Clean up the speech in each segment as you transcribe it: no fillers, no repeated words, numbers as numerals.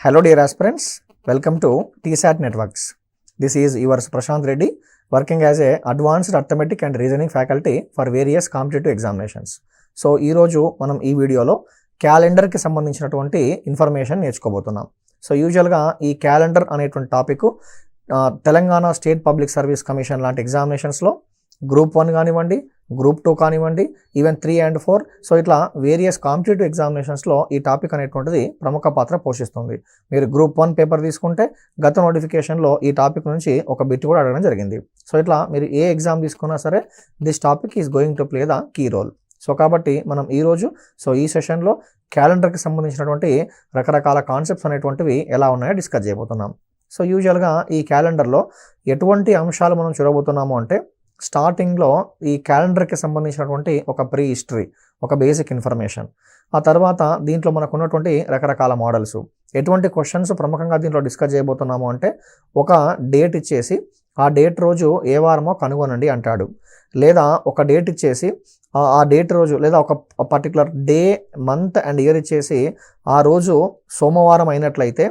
Hello dear aspirants, welcome to TSAT Networks. This is yours Prashant Reddy, working as a advanced arithmetic and reasoning faculty for various competitive examinations. So ఈరోజు మనం ఈ వీడియోలో క్యాలెండర్కి సంబంధించినటువంటి information నేర్చుకోబోతున్నాం. So యూజువల్గా ఈ calendar అనేటువంటి topic Telangana state public service commission లాంటి ఎగ్జామినేషన్స్లో group 1 కానివ్వండి, గ్రూప్ 2 కానివ్వండి, ఈవెన్ 3 and 4, సో ఇట్లా వేరియస్ కాంపిటేటివ్ ఎగ్జామినేషన్స్లో ఈ టాపిక్ అనేటువంటిది ప్రముఖ పాత్ర పోషిస్తుంది. మీరు గ్రూప్ 1 పేపర్ తీసుకుంటే గత నోటిఫికేషన్లో ఈ టాపిక్ నుంచి ఒక బిట్ కూడా అడగడం జరిగింది. సో ఇట్లా మీరు ఏ ఎగ్జామ్ తీసుకున్నా సరే this topic is going to play the key role. So కాబట్టి మనం ఈరోజు ఈ సెషన్లో క్యాలెండర్కి సంబంధించినటువంటి రకరకాల కాన్సెప్ట్స్ అనేటువంటివి ఎలా ఉన్నాయో డిస్కస్ చేయబోతున్నాం. సో యూజువల్గా ఈ క్యాలెండర్లో ఎటువంటి అంశాలు మనం చూడబోతున్నాము అంటే, స్టార్టింగ్లో ఈ క్యాలెండర్కి సంబంధించినటువంటి ఒక ప్రీ హిస్టరీ, ఒక బేసిక్ ఇన్ఫర్మేషన్, ఆ తర్వాత దీంట్లో మనకు ఉన్నటువంటి రకరకాల మోడల్స్, ఎటువంటి క్వశ్చన్స్ ప్రముఖంగా దీంట్లో డిస్కస్ చేయబోతున్నాము అంటే, ఒక డేట్ ఇచ్చేసి ఆ డేట్ రోజు ఏ వారమో కనుగొనండి అంటాడు, లేదా ఒక డేట్ ఇచ్చేసి ఆ డేట్ రోజు లేదా ఒక particular day, month and year ఇచ్చేసి ఆ రోజు సోమవారం అయినట్లయితే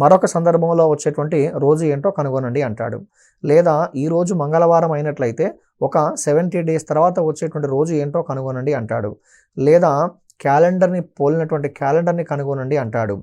మరొక సందర్భంలో వచ్చేటువంటి రోజు ఏంటో కనుగొనండి అంటాడు, లేదా ఈ రోజు మంగళవారం అయినట్లయితే ఒక 70 days తర్వాత వచ్చేటువంటి రోజు ఏంటో కనుగొనండి అంటాడు, లేదా క్యాలెండర్ని పోలినటువంటి క్యాలెండర్ని కనుగొనండి అంటాడు,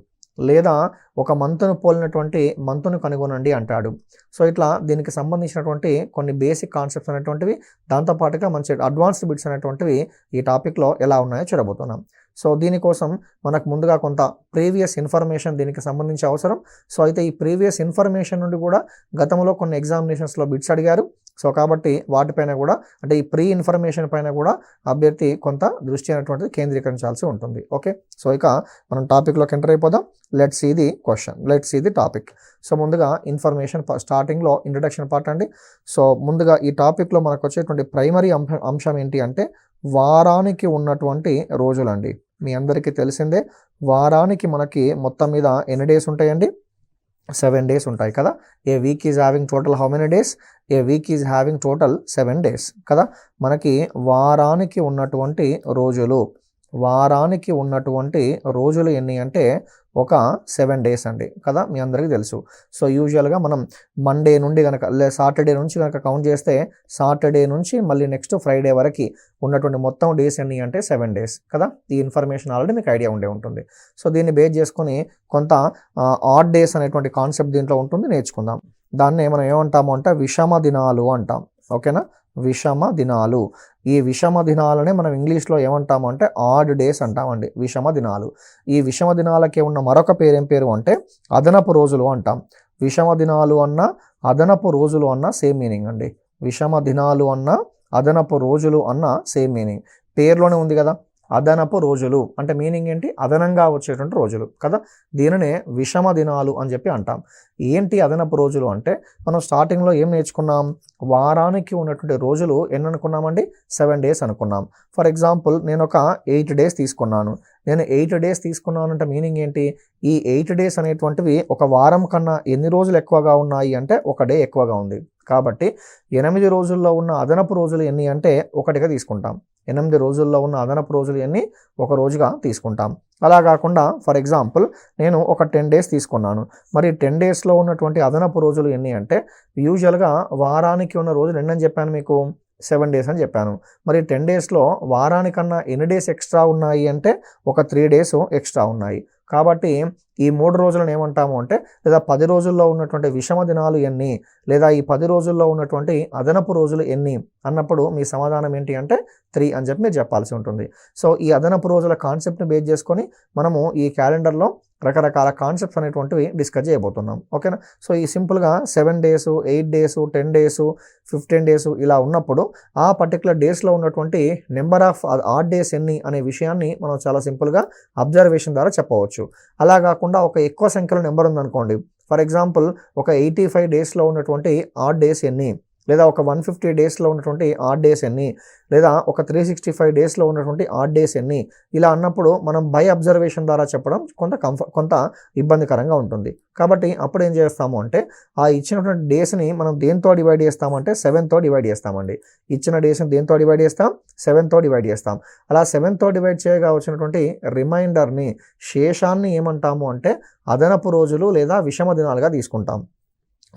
లేదా ఒక మంత్ను పోలినటువంటి మంత్ను కనుగొనండి అంటాడు. సో ఇట్లా దీనికి సంబంధించినటువంటి కొన్ని బేసిక్ కాన్సెప్ట్స్ అనేటువంటివి, దాంతోపాటుగా మంచి అడ్వాన్స్డ్ బిట్స్ అనేటువంటివి ఈ టాపిక్లో ఎలా ఉన్నాయో చూడబోతున్నాం. సో దీనికోసం మనకు ముందుగా కొంత ప్రీవియస్ ఇన్ఫర్మేషన్ దీనికి సంబంధించి అవసరం. సో అయితే ఈ ప్రీవియస్ ఇన్ఫర్మేషన్ నుండి కూడా గతంలో కొన్ని ఎగ్జామినేషన్స్లో బిట్స్ అడిగారు. సో కాబట్టి వాటిపైన కూడా, అంటే ఈ ప్రీ ఇన్ఫర్మేషన్ పైన కూడా అభ్యర్థి కొంత దృష్టి అనేటువంటిది కేంద్రీకరించాల్సి ఉంటుంది. ఓకే, సో ఇక మనం టాపిక్లోకి ఎంటర్ అయిపోదాం. Let's see the question, let's see the topic. So ముందుగా ఇన్ఫర్మేషన్ స్టార్టింగ్లో ఇంట్రడక్షన్ పార్ట్ అండి. సో ముందుగా ఈ టాపిక్లో మనకు వచ్చేటువంటి ప్రైమరీ అంశం ఏంటి అంటే, వారానికి ఉన్నటువంటి రోజులండి. మీ అందరికీ తెలిసిందే, వారానికి మనకి మొత్తం మీద ఎన్ని డేస్ ఉంటాయండి? 7 days ఉంటాయి కదా. A week is having total how many days? A week is having total 7 days కదా. మనకి వారానికి ఉన్నటువంటి రోజులు, వారానికి ఉన్నటువంటి రోజులు ఎన్ని అంటే ఒక 7 days అండి కదా, మీ అందరికీ తెలుసు. సో యూజువల్గా మనం మండే నుండి కనుక సాటర్డే నుంచి కనుక కౌంట్ చేస్తే, సాటర్డే నుంచి మళ్ళీ నెక్స్ట్ ఫ్రైడే వరకు ఉన్నటువంటి మొత్తం డేస్ ఎన్ని అంటే 7 days కదా. ఈ ఇన్ఫర్మేషన్ ఆల్రెడీ మీకు ఐడియా ఉండే ఉంటుంది. సో దీన్ని బేస్ చేసుకొని కొంత ఆడ్ డేస్ అనేటువంటి కాన్సెప్ట్ దీంట్లో ఉంటుంది, నేర్చుకుందాం. దాన్నే మనం ఏమంటాము అంటే విషమ దినాలు అంటాం. ఓకేనా, విషమ దినాలు. ఈ విషమ దినాలనే మనం ఇంగ్లీష్లో ఏమంటాము అంటే ఆడ్ డేస్ అంటామండి, విషమ దినాలు. ఈ విషమ దినాలకే ఉన్న మరొక పేరు ఏం పేరు అంటే అదనపు రోజులు అంటాం. విషమ దినాలు అన్న అదనపు రోజులు అన్న సేమ్ మీనింగ్ అండి. విషమ దినాలు అన్న అదనపు రోజులు అన్న సేమ్ మీనింగ్, పేరులోనే ఉంది కదా. అదనపు రోజులు అంటే మీనింగ్ ఏంటి? అదనంగా వచ్చేటువంటి రోజులు కదా. దీనినే విషమ దినాలు అని చెప్పి అంటాం. ఏంటి అదనపు రోజులు అంటే, మనం స్టార్టింగ్లో ఏం నేర్చుకున్నాం? వారానికి ఉన్నటువంటి రోజులు ఎన్ని అనుకున్నామండి? 7 days అనుకున్నాం. ఫర్ ఎగ్జాంపుల్ నేను ఒక 8 days తీసుకున్నాను. నేను 8 days తీసుకున్నాను అంటే మీనింగ్ ఏంటి? ఈ 8 days అనేటువంటివి ఒక వారం కన్నా ఎన్ని రోజులు ఎక్కువగా ఉన్నాయి అంటే ఒక డే ఎక్కువగా ఉంది. కాబట్టి 8 రోజుల్లో ఉన్న అదనపు రోజులు ఎన్ని అంటే ఒకటిగా తీసుకుంటాం. 8 రోజుల్లో ఉన్న అదనపు రోజులు ఎన్ని? ఒక రోజుగా తీసుకుంటాం. అలా కాకుండా ఫర్ ఎగ్జాంపుల్ నేను ఒక 10 days తీసుకున్నాను. మరి 10 daysలో ఉన్నటువంటి అదనపు రోజులు ఎన్ని అంటే, యూజువల్గా వారానికి ఉన్న రోజులు ఎన్ని అని చెప్పాను మీకు? 7 days అని చెప్పాను. మరి 10 daysలో వారానికన్నా ఎన్ని డేస్ ఎక్స్ట్రా ఉన్నాయి అంటే ఒక 3 days ఎక్స్ట్రా ఉన్నాయి. కాబట్టి ఈ 3 రోజులను ఏమంటాము అంటే, లేదా 10 రోజుల్లో ఉన్నటువంటి విషమ దినాలు ఎన్ని, లేదా ఈ 10 రోజుల్లో ఉన్నటువంటి అదనపు రోజులు ఎన్ని అన్నప్పుడు మీ సమాధానం ఏంటి అంటే 3 అని చెప్పి మీరు చెప్పాల్సి ఉంటుంది. సో ఈ అదనపు రోజుల కాన్సెప్ట్ని బేస్ చేసుకొని మనము ఈ క్యాలెండర్లో రకరకాల కాన్సెప్ట్స్ అనేటువంటివి డిస్కస్ చేయబోతున్నాం. ఓకేనా. సో ఈ సింపుల్గా 7 days, 8 days, 10 days, 15 days ఇలా ఉన్నప్పుడు ఆ పర్టికులర్ డేస్లో ఉన్నటువంటి నెంబర్ ఆఫ్ ఆడ్ డేస్ ఎన్ని అనే విషయాన్ని మనం చాలా సింపుల్గా అబ్జర్వేషన్ ద్వారా చెప్పవచ్చు. అలా కాకుండా ఒక ఎక్కువ సంఖ్యలో నెంబర్ ఉందనుకోండి, ఫర్ ఎగ్జాంపుల్ ఒక 85 daysలో ఉన్నటువంటి ఆడ్ డేస్ ఎన్ని, లేదా ఒక 150 డేస్లో ఉన్నటువంటి ఆడ్ డేస్ ఎన్ని, లేదా ఒక 365 డేస్లో ఉన్నటువంటి ఆడ్ డేస్ ఎన్ని, ఇలా అన్నప్పుడు మనం బై అబ్జర్వేషన్ ద్వారా చెప్పడం కొంత ఇబ్బందికరంగా ఉంటుంది. కాబట్టి అప్పుడు ఏం చేస్తాము అంటే ఆ ఇచ్చినటువంటి డేస్ని మనం దేంతో డివైడ్ చేస్తామంటే 7తో డివైడ్ చేస్తామండి. ఇచ్చిన డేస్ని దేంతో డివైడ్ చేస్తాం? 7తో డివైడ్ చేస్తాం. అలా 7తో డివైడ్ చేయగా వచ్చినటువంటి రిమైండర్ని, శేషాన్ని ఏమంటాము అంటే అదనపు రోజులు లేదా విషమ దినాలుగా తీసుకుంటాం.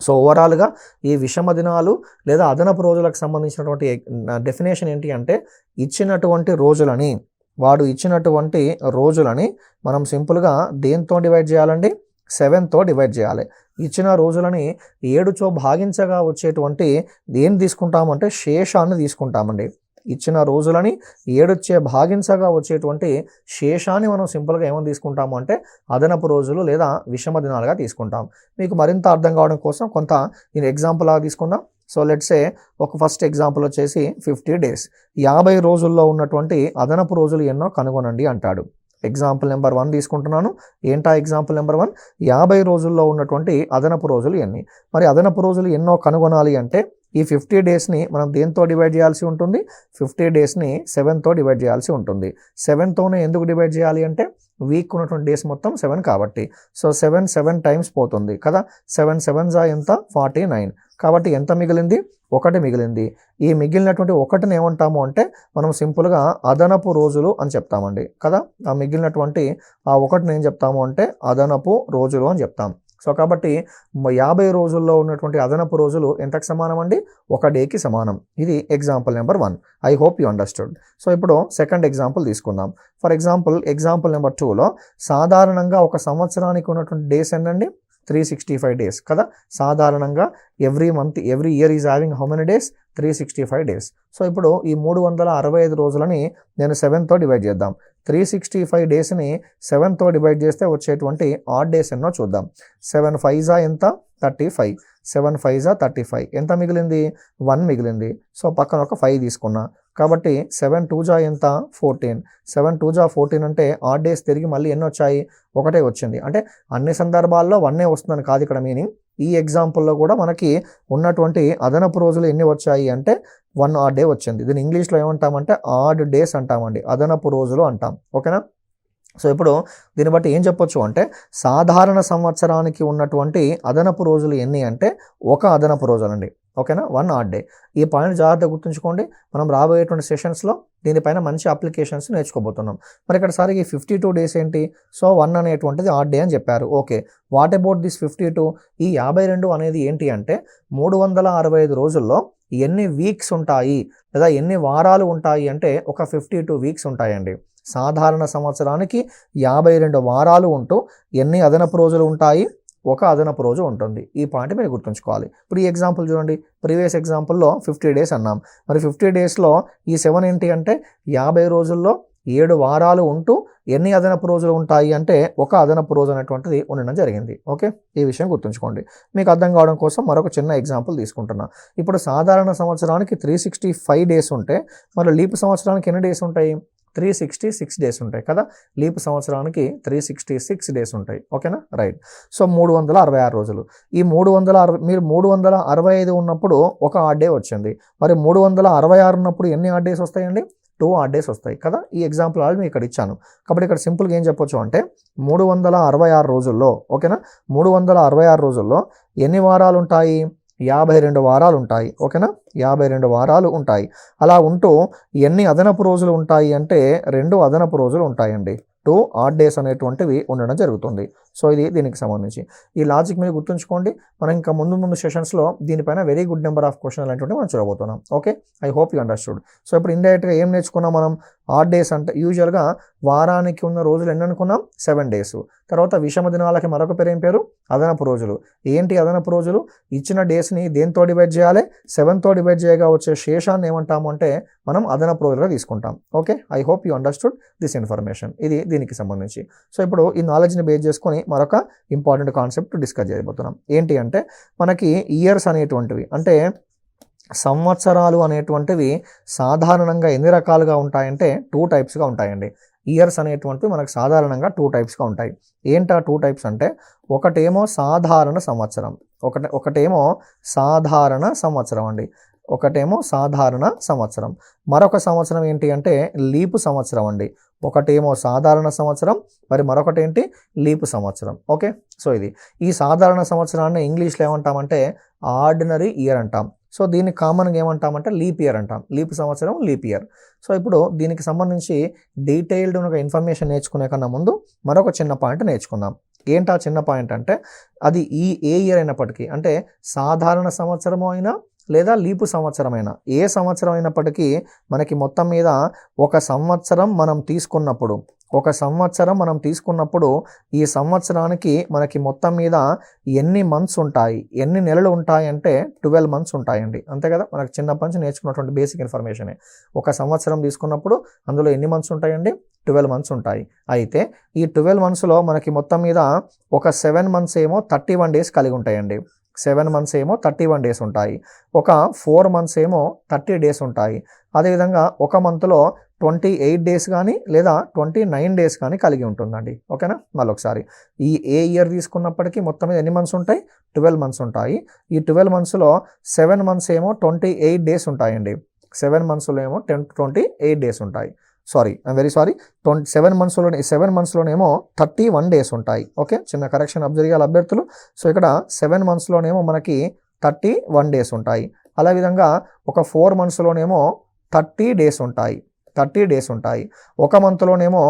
సో ఓవరాల్గా ఈ విషమ దినాలు లేదా అదనపు రోజులకు సంబంధించినటువంటి డెఫినేషన్ ఏంటి అంటే ఇచ్చినటువంటి రోజులని, వాడు ఇచ్చినటువంటి రోజులని మనం సింపుల్గా దేంతో డివైడ్ చేయాలండి? 7తో డివైడ్ చేయాలి. ఇచ్చిన రోజులని 7తో భాగించగా వచ్చేటువంటి ఏం తీసుకుంటామంటే శేషాన్ని తీసుకుంటామండి. ఇచ్చిన రోజులని 7చే భాగించగా వచ్చేటువంటి శేషాన్ని మనం సింపుల్గా ఏమని తీసుకుంటాము అంటే అదనపు రోజులు లేదా విషమ దినాలుగా తీసుకుంటాం. మీకు మరింత అర్థం కావడం కోసం కొంత నేను ఎగ్జాంపుల్ లాగా తీసుకుందాం. సో లెట్సే ఒక ఫస్ట్ ఎగ్జాంపుల్ వచ్చేసి 50 డేస్, 50 రోజుల్లో ఉన్నటువంటి అదనపు రోజులు ఎన్నో కనుగొనండి అంటాడు. ఎగ్జాంపుల్ నెంబర్ 1 తీసుకుంటున్నాను. ఏంటా ఎగ్జాంపుల్ నెంబర్ 1? 50 రోజుల్లో ఉన్నటువంటి అదనపు రోజులు ఎన్ని? మరి అదనపు రోజులు ఎన్నో కనుగొనాలి అంటే ఈ 50 డేస్ని మనం దేంతో డివైడ్ చేయాల్సి ఉంటుంది? 50 డేస్ని 7తో డివైడ్ చేయాల్సి ఉంటుంది. 7తోనే ఎందుకు డివైడ్ చేయాలి అంటే వీక్ ఉన్నటువంటి డేస్ మొత్తం 7 కాబట్టి. సో 7 టైమ్స్ పోతుంది కదా. 7 7 ఎంత? 49. కాబట్టి ఎంత మిగిలింది? 1 మిగిలింది. ఈ మిగిలినటువంటి 1ని ఏమంటాము అంటే మనం సింపుల్గా అదనపు రోజులు అని చెప్తామండి కదా. ఆ మిగిలినటువంటి ఆ 1ని ఏం చెప్తాము అంటే అదనపు రోజులు అని చెప్తాం. సో కాబట్టి 50 రోజుల్లో ఉన్నటువంటి అదనపు రోజులు ఎంతకు సమానం అండి? 1 డేకి సమానం. ఇది example number 1. I hope you understood. So ఇప్పుడు సెకండ్ ఎగ్జాంపుల్ తీసుకుందాం. ఫర్ ఎగ్జాంపుల్ నెంబర్ 2లో సాధారణంగా ఒక సంవత్సరానికి ఉన్నటువంటి డేస్ ఎన్నండి? 365 డేస్ కదా. సాధారణంగా every year is having how many days? 365 days. So ఇప్పుడు ఈ 365 రోజులని నేను 7తో డివైడ్ చేద్దాం. 365 డేస్ని 7తో డివైడ్ చేస్తే వచ్చేటువంటి ఆడ్ డేస్ ఎన్నో చూద్దాం. 7 5 ఎంత? 35. 7 5 35. ఎంత మిగిలింది? 1 మిగిలింది. సో పక్కన ఒక 5 తీసుకున్నా. కాబట్టి 7 2 ఎంత? 14. 7 2 14 అంటే ఆడ్ డేస్ తిరిగి మళ్ళీ ఎన్ని వచ్చాయి? 1 వచ్చింది. అంటే అన్ని సందర్భాల్లో 1 వస్తుందని కాదు ఇక్కడ మీనింగ్. ఈ ఎగ్జాంపుల్లో కూడా మనకి ఉన్నటువంటి అదనపు రోజులు ఎన్ని వచ్చాయి అంటే 1 ఆడ్ డే వచ్చింది. దీన్ని ఇంగ్లీష్లో ఏమంటామంటే ఆడ్ డేస్ అంటామండి, అదనపు రోజులు అంటాం. ఓకేనా. సో ఇప్పుడు దీన్ని బట్టి ఏం చెప్పొచ్చు అంటే సాధారణ సంవత్సరానికి ఉన్నటువంటి అదనపు రోజులు ఎన్ని అంటే 1 అదనపు రోజులండి. ఓకేనా, 1 ఆడ్ డే. ఈ పాయింట్ జాగ్రత్తగా గుర్తుంచుకోండి. మనం రాబోయేటువంటి సెషన్స్లో దీనిపైన మంచి అప్లికేషన్స్ నేర్చుకోబోతున్నాం. మరి ఇక్కడ సరే ఈ 52 డేస్ ఏంటి? సో 1 అనేటువంటిది ఆడ్ డే అని చెప్పారు. Okay, what about this 52? ఈ 52 అనేది ఏంటి అంటే 365 రోజుల్లో ఎన్ని వీక్స్ ఉంటాయి లేదా ఎన్ని వారాలు ఉంటాయి అంటే ఒక 52 వీక్స్ ఉంటాయండి. సాధారణ సంవత్సరానికి 52 వారాలు ఉంటూ ఎన్ని అదనపు రోజులు ఉంటాయి? 1 అదనపు రోజు ఉంటుంది. ఈ పాయింట్ మీరు గుర్తుంచుకోవాలి. ఇప్పుడు ఈ ఎగ్జాంపుల్ చూడండి. ప్రీవియస్ ఎగ్జాంపుల్లో 50 డేస్ అన్నాం. మరి 50 డేస్లో ఈ 7 ఏంటి అంటే 50 రోజుల్లో 7 వారాలు ఉంటూ ఎన్ని అదనపు రోజులు ఉంటాయి అంటే 1 అదనపు రోజు అనేటువంటిది ఉండడం జరిగింది. ఓకే, ఈ విషయం గుర్తుంచుకోండి. మీకు అర్థం కావడం కోసం మరొక చిన్న ఎగ్జాంపుల్ తీసుకుంటున్నా. ఇప్పుడు సాధారణ సంవత్సరానికి 365 డేస్ ఉంటే మరి లీప్ సంవత్సరానికి ఎన్ని డేస్ ఉంటాయి? 366 డేస్ ఉంటాయి కదా. లీప్ సంవత్సరానికి 366 డేస్ ఉంటాయి. ఓకేనా, రైట్. సో 366 రోజులు. ఈ 360 మీరు 365 ఉన్నప్పుడు 1 ఆడ్ డే వచ్చింది. మరి 366 ఉన్నప్పుడు ఎన్ని ఆడ్ డేస్ వస్తాయండి? 2 ఆడ్ డేస్ వస్తాయి కదా. ఈ ఎగ్జాంపుల్ ఆల్రెడీ ఇక్కడ ఇచ్చాను. కాబట్టి ఇక్కడ సింపుల్గా ఏం చెప్పొచ్చు అంటే 366 రోజుల్లో, ఓకేనా, 366 రోజుల్లో ఎన్ని వారాలు ఉంటాయి? 52 వారాలు ఉంటాయి. ఓకేనా, 52 వారాలు ఉంటాయి. అలా ఉంటూ ఎన్ని అదనపు రోజులు ఉంటాయి అంటే 2 అదనపు రోజులు ఉంటాయండి. 2 ఆడ్ డేస్ అనేటువంటివి ఉండడం జరుగుతుంది. సో ఇది దీనికి సంబంధించి ఈ లాజిక్ మీరు గుర్తుంచుకోండి. మనం ఇంకా ముందు సెషన్స్లో దీనిపైన very good number of question అనేటువంటి మనం చూడబోతున్నాం. Okay, I hope you understood. So ఇప్పుడు ఇండైరెక్ట్గా ఏం నేర్చుకున్నాం మనం? ఆడ్ డేస్ అంటే యూజువల్గా వారానికి ఉన్న రోజులు ఎన్ని అనుకున్నాం? 7 డేస్. తర్వాత విషమ దినాలకి మరొక పేరు ఏం పేరు? అదనపు రోజులు. ఏంటి అదనపు రోజులు? ఇచ్చిన డేస్ని దేంతో డివైడ్ చేయాలి? 7తో డివైడ్ చేయగా వచ్చే శేషాన్ని ఏమంటాము అంటే మనం అదనపు రోజులుగా తీసుకుంటాం. Okay, I hope you understood this information. ఇది దీనికి సంబంధించి. సో ఇప్పుడు ఈ నాలెడ్జ్ని బేస్ చేసుకొని మరొక ఇంపార్టెంట్ కాన్సెప్ట్ డిస్కస్ చేయబోతున్నాం. ఏంటి అంటే మనకి ఇయర్స్ అనేటువంటివి అంటే సంవత్సరాలు అనేటువంటివి సాధారణంగా ఎన్ని రకాలుగా ఉంటాయంటే 2 టైప్స్గా ఉంటాయండి. ఇయర్స్ అనేటువంటివి మనకు సాధారణంగా 2 టైప్స్గా ఉంటాయి. ఏంటా 2 టైప్స్ అంటే ఒకటేమో సాధారణ సంవత్సరం, ఒకటేమో సాధారణ సంవత్సరం అండి. ఒకటేమో సాధారణ సంవత్సరం, మరొక సంవత్సరం ఏంటి అంటే లీపు సంవత్సరం అండి. ఒకటేమో సాధారణ సంవత్సరం, మరి మరొకటి ఏంటి లీపు సంవత్సరం. ఓకే, సో ఇది ఈ సాధారణ సంవత్సరాన్ని ఇంగ్లీష్లో ఏమంటామంటే ఆర్డినరీ ఇయర్ అంటాం. సో దీన్ని కామన్గా ఏమంటామంటే లీప్ ఇయర్ అంటాం. లీప్ సంవత్సరం లీప్ ఇయర్. సో ఇప్పుడు దీనికి సంబంధించి డీటెయిల్డ్ ఒక ఇన్ఫర్మేషన్ నేర్చుకునే కన్నా ముందు మరొక చిన్న పాయింట్ నేర్చుకుందాం. ఏంటి ఆ చిన్న పాయింట్ అంటే అది ఏ ఇయర్ అయినప్పటికీ, అంటే సాధారణ సంవత్సరము అయినా లేదా లీపు సంవత్సరమైనా, ఏ సంవత్సరం అయినప్పటికీ మనకి మొత్తం మీద ఒక సంవత్సరం మనం తీసుకున్నప్పుడు ఈ సంవత్సరానికి మనకి మొత్తం మీద ఎన్ని మంత్స్ ఉంటాయి, ఎన్ని నెలలు ఉంటాయి అంటే 12 మంత్స్ ఉంటాయండి. అంతే కదా, మనకు చిన్నప్పటి నుంచి నేర్చుకున్నటువంటి బేసిక్ ఇన్ఫర్మేషనే. ఒక సంవత్సరం తీసుకున్నప్పుడు అందులో ఎన్ని మంత్స్ ఉంటాయండి, 12 మంత్స్ ఉంటాయి. అయితే ఈ 12 మంత్స్లో మనకి మొత్తం మీద ఒక 7 మంత్స్ ఏమో 31 డేస్ కలిగి ఉంటాయండి. 7 మంత్స్ ఏమో 31 డేస్ ఉంటాయి. ఒక 4 మంత్స్ ఏమో 30 డేస్ ఉంటాయి. అదేవిధంగా ఒక మంత్లో 28 డేస్ కానీ లేదా 29 డేస్ కానీ కలిగి ఉంటుందండి. ఓకేనా, మళ్ళీ ఒకసారి ఏ ఇయర్ తీసుకున్నప్పటికీ మొత్తం మీద ఎన్ని మంత్స్ ఉంటాయి, 12 మంత్స్ ఉంటాయి. ఈ 12 మంత్స్లో 7 మంత్స్ ఏమో 28 డేస్ ఉంటాయండి. 7 మంత్స్లో ఏమో 28 డేస్ ఉంటాయి. వెరీ సారీ, 7 మంత్స్లోనేమో 31 డేస్ ఉంటాయి. ఓకే, చిన్న కరెక్షన్ అబ్జర్వ్ చేయాలి అభ్యర్థులు. సో ఇక్కడ 7 మంత్స్లోనేమో మనకి 31 డేస్ ఉంటాయి. అదేవిధంగా ఒక 4 మంత్స్లోనేమో 30 డేస్ ఉంటాయి. ఒక మంత్లోనేమో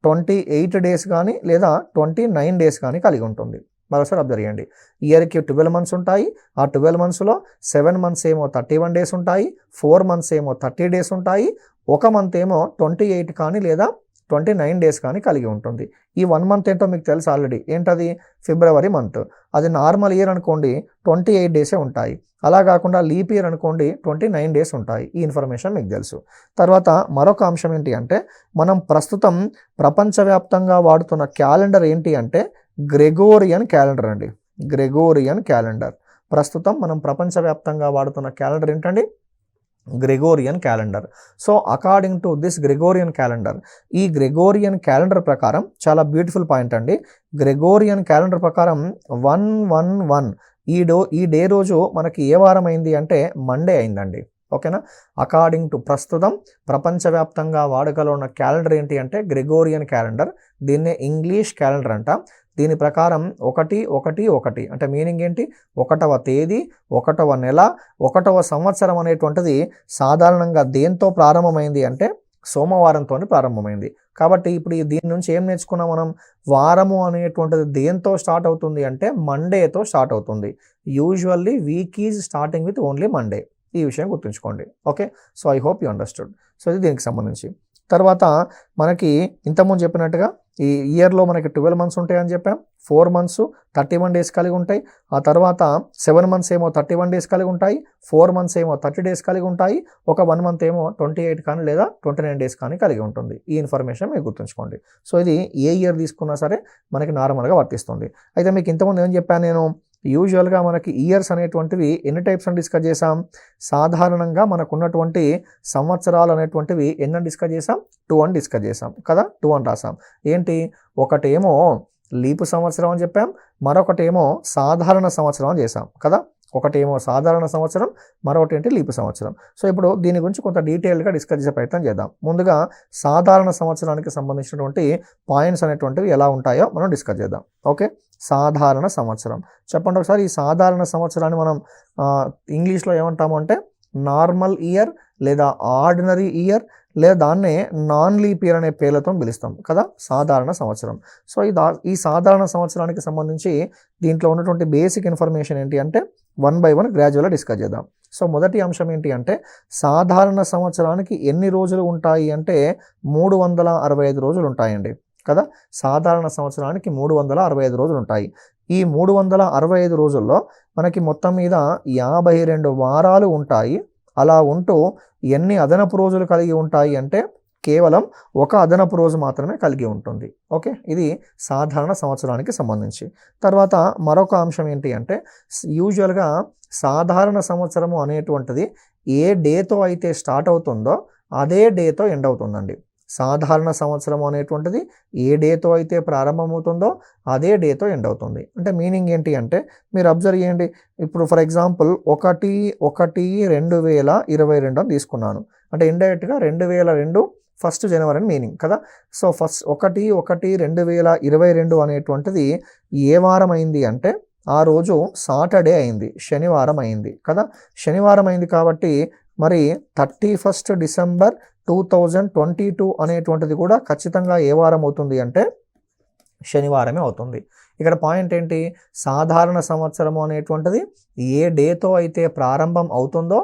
28 డేస్ కానీ లేదా 29 డేస్ కానీ కలిగి ఉంటుంది. మరోసారి అబ్జర్వ్ చేయండి. ఇయర్కి 12 మంత్స్ ఉంటాయి. ఆ 12 మంత్స్లో 7 మంత్స్ ఏమో 31 డేస్ ఉంటాయి, 4 మంత్స్ ఏమో 30 డేస్ ఉంటాయి, ఒక మంత్ ఏమో 28 కానీ లేదా 29 డేస్ కానీ కలిగి ఉంటుంది. ఈ 1 మంత్ ఏంటో మీకు తెలుసు ఆల్రెడీ, ఏంటది ఫిబ్రవరి మంత్. అది నార్మల్ ఇయర్ అనుకోండి 28 డేసే ఉంటాయి. అలా కాకుండా లీప్ ఇయర్ అనుకోండి 29 డేస్ ఉంటాయి. ఈ ఇన్ఫర్మేషన్ మీకు తెలుసు. తర్వాత మరొక అంశం ఏంటి అంటే మనం ప్రస్తుతం ప్రపంచవ్యాప్తంగా వాడుతున్న క్యాలెండర్ ఏంటి అంటే గ్రెగోరియన్ క్యాలెండర్ అండి. Gregorian calendar. ప్రస్తుతం మనం ప్రపంచవ్యాప్తంగా వాడుతున్న క్యాలెండర్ ఏంటండి, Gregorian calendar. So according to this Gregorian calendar, ఈ గ్రెగోరియన్ క్యాలెండర్ ప్రకారం చాలా బ్యూటిఫుల్ పాయింట్ అండి. గ్రెగోరియన్ క్యాలెండర్ ప్రకారం 111 ఈ డే రోజు మనకి ఏ వారం అయింది అంటే మండే అయిందండి. ఓకేనా, అకార్డింగ్ టు ప్రస్తుతం ప్రపంచవ్యాప్తంగా వాడుకలో ఉన్న క్యాలెండర్ ఏంటి అంటే గ్రెగోరియన్ క్యాలెండర్. దీన్నే ఇంగ్లీష్ క్యాలెండర్ అంట. దీని ప్రకారం 111 అంటే మీనింగ్ ఏంటి, 1వ తేదీ, 1వ నెల, 1వ సంవత్సరం అనేటువంటిది సాధారణంగా దేంతో ప్రారంభమైంది అంటే సోమవారంతో ప్రారంభమైంది. కాబట్టి ఇప్పుడు దీని నుంచి ఏం నేర్చుకున్నాం మనం, వారము అనేటువంటిది దేంతో స్టార్ట్ అవుతుంది అంటే మండేతో స్టార్ట్ అవుతుంది. Usually week is starting with only Monday. ఈ విషయం గుర్తుంచుకోండి. Okay, so I hope you understood. So ఇది దీనికి సంబంధించి. తర్వాత మనకి ఇంతకుముందు చెప్పినట్టుగా ఈ ఇయర్లో మనకి 12 మంత్స్ ఉంటాయని చెప్పాం. 4 మంత్స్ 31 డేస్ కలిగి ఉంటాయి. ఆ తర్వాత 7 మంత్స్ ఏమో 31 డేస్ కలిగి ఉంటాయి, 4 మంత్స్ ఏమో 30 డేస్ కలిగి ఉంటాయి, ఒక 1 మంత్ ఏమో 28 కానీ లేదా 29 డేస్ కానీ కలిగి ఉంటుంది. ఈ ఇన్ఫర్మేషన్ మీరు గుర్తుంచుకోండి. సో ఇది ఏ ఇయర్ తీసుకున్నా సరే మనకి నార్మల్గా వర్తిస్తుంది. అయితే మీకు ఇంతకుముందు ఏం చెప్పాను నేను, యూజువల్గా మనకి ఇయర్స్ అనేటువంటివి ఎన్ని టైప్స్ అని డిస్కస్ చేసాం. సాధారణంగా మనకు ఉన్నటువంటి సంవత్సరాలు అనేటువంటివి ఎన్ని డిస్కస్ చేసాం, 2 అని డిస్కస్ చేసాం కదా, 2 అని రాసాం. ఏంటి, ఒకటేమో లీపు సంవత్సరం అని చెప్పాం, మరొకటేమో సాధారణ సంవత్సరం అని చేసాం కదా. ఒకటేమో సాధారణ సంవత్సరం, మరొకటి ఏంటి లీపు సంవత్సరం. సో ఇప్పుడు దీని గురించి కొంత డీటెయిల్గా డిస్కస్ చేసే ప్రయత్నం చేద్దాం. ముందుగా సాధారణ సంవత్సరానికి సంబంధించినటువంటి పాయింట్స్ అనేటువంటివి ఎలా ఉంటాయో మనం డిస్కస్ చేద్దాం. ఓకే, సాధారణ సంవత్సరం చెప్పండి ఒకసారి. ఈ సాధారణ సంవత్సరాన్ని మనం ఇంగ్లీష్లో ఏమంటాము అంటే నార్మల్ ఇయర్ లేదా ఆర్డినరీ ఇయర్ లేదా దాన్నే నాన్ లీప్ ఇయర్ అనే పేర్లతో పిలుస్తాం కదా, సాధారణ సంవత్సరం. సో ఈ సాధారణ సంవత్సరానికి సంబంధించి దీంట్లో ఉన్నటువంటి బేసిక్ ఇన్ఫర్మేషన్ ఏంటి అంటే 1 by 1 గ్రాడ్యువల్గా డిస్కస్ చేద్దాం. సో మొదటి అంశం ఏంటి అంటే సాధారణ సంవత్సరానికి ఎన్ని రోజులు ఉంటాయి అంటే 365 రోజులు ఉంటాయండి కదా. సాధారణ సంవత్సరానికి 365 రోజులు ఉంటాయి. ఈ 365 రోజుల్లో మనకి మొత్తం మీద 52 వారాలు ఉంటాయి. అలా ఉంటూ ఎన్ని అదనపు రోజులు కలిగి ఉంటాయి అంటే కేవలం ఒక అదనపు రోజు మాత్రమే కలిగి ఉంటుంది. ఓకే, ఇది సాధారణ సంవత్సరానికి సంబంధించి. తర్వాత మరొక అంశం ఏంటి అంటే యూజువల్గా సాధారణ సంవత్సరము అనేటువంటిది ఏ డేతో అయితే స్టార్ట్ అవుతుందో అదే డేతో ఎండ్ అవుతుందండి. సాధారణ సంవత్సరం అనేటువంటిది ఏ డేతో అయితే ప్రారంభమవుతుందో అదే డేతో ఎండ్ అవుతుంది. అంటే మీనింగ్ ఏంటి అంటే మీరు అబ్జర్వ్ చేయండి. ఇప్పుడు ఫర్ ఎగ్జాంపుల్ 1/1/2022 అని తీసుకున్నాను. అంటే ఇండైరెక్ట్గా 2002 1 జనవరి అని మీనింగ్ కదా. సో 1/1/2022 అనేటువంటిది ఏ వారం అయింది అంటే ఆ రోజు సాటర్డే అయింది, శనివారం అయింది కదా. శనివారం అయింది కాబట్టి మరి 31 డిసెంబర్ 2022 అనేటువంటిది కూడా ఖచ్చితంగా ఏ వారం అవుతుంది అంటే శనివారమే అవుతుంది. ఇక్కడ పాయింట్ ఏంటి, సాధారణ సంవత్సరము అనేటువంటిది ఏ డేతో అయితే ప్రారంభం అవుతుందో